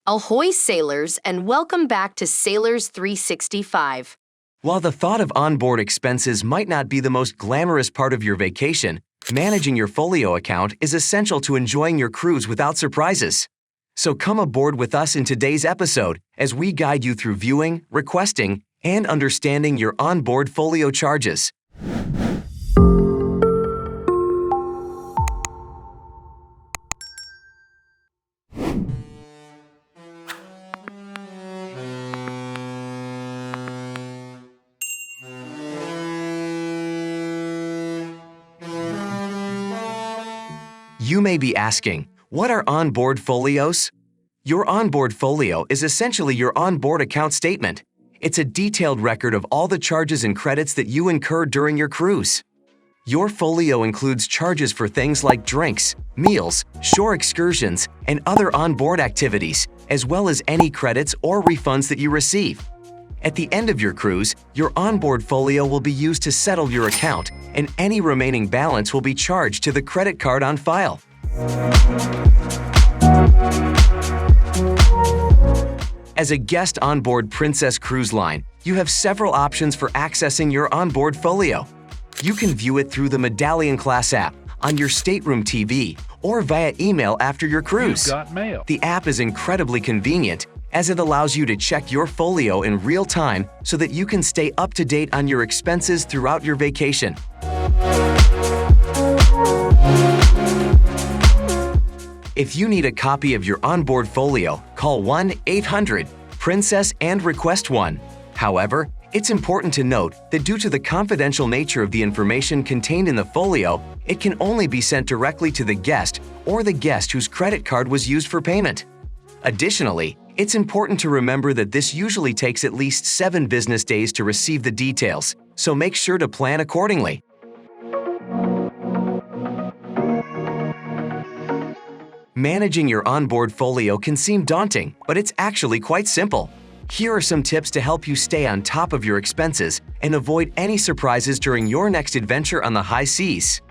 Ahoy, sailors, and welcome back to Sailors 365. While the thought of onboard expenses might not be the most glamorous part of your vacation, managing your folio account is essential to enjoying your cruise without surprises. So come aboard with us in today's episode as we guide you through viewing, requesting, and understanding your onboard folio charges. You may be asking, what are onboard folios? Your onboard folio is essentially your onboard account statement. It's a detailed record of all the charges and credits that you incur during your cruise. Your folio includes charges for things like drinks, meals, shore excursions, and other onboard activities, as well as any credits or refunds that you receive. At the end of your cruise, your onboard folio will be used to settle your account, and any remaining balance will be charged to the credit card on file. As a guest onboard Princess Cruise Line, you have several options for accessing your onboard folio. You can view it through the MedallionClass app, on your stateroom TV, or via email after your cruise. You've got mail. The app is incredibly convenient, as it allows you to check your folio in real time so that you can stay up to date on your expenses throughout your vacation. If you need a copy of your onboard folio, call 1-800-PRINCESS and request one. However, it's important to note that due to the confidential nature of the information contained in the folio, it can only be sent directly to the guest or the guest whose credit card was used for payment. Additionally, it's important to remember that this usually takes at least 7 business days to receive the details, so make sure to plan accordingly. Managing your onboard folio can seem daunting, but it's actually quite simple. Here are some tips to help you stay on top of your expenses and avoid any surprises during your next adventure on the high seas.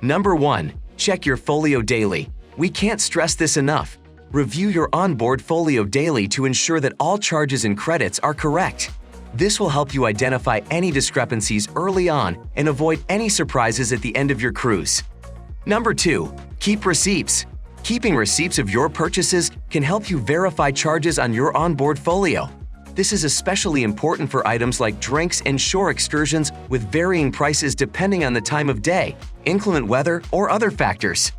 Number 1. Check your folio daily. We can't stress this enough. Review your onboard folio daily to ensure that all charges and credits are correct. This will help you identify any discrepancies early on and avoid any surprises at the end of your cruise. Number 2. Keep receipts. Keeping receipts of your purchases can help you verify charges on your onboard folio. This is especially important for items like drinks and shore excursions with varying prices depending on the time of day, inclement weather, or other factors.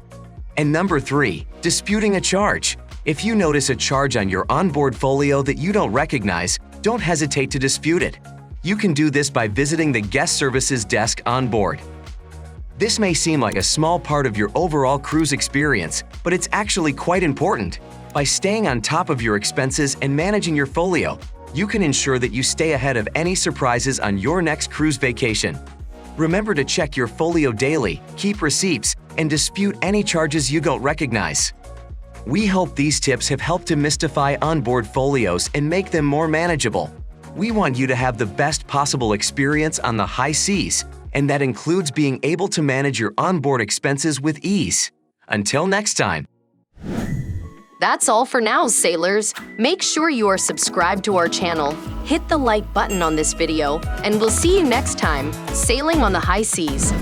And number 3. Disputing a charge. If you notice a charge on your onboard folio that you don't recognize, don't hesitate to dispute it. You can do this by visiting the guest services desk on board. This may seem like a small part of your overall cruise experience, but it's actually quite important. By staying on top of your expenses and managing your folio, you can ensure that you stay ahead of any surprises on your next cruise vacation. Remember to check your folio daily, keep receipts, and dispute any charges you don't recognize. We hope these tips have helped demystify onboard folios and make them more manageable. We want you to have the best possible experience on the high seas, and that includes being able to manage your onboard expenses with ease. Until next time. That's all for now, sailors. Make sure you are subscribed to our channel, hit the like button on this video, and we'll see you next time, sailing on the high seas.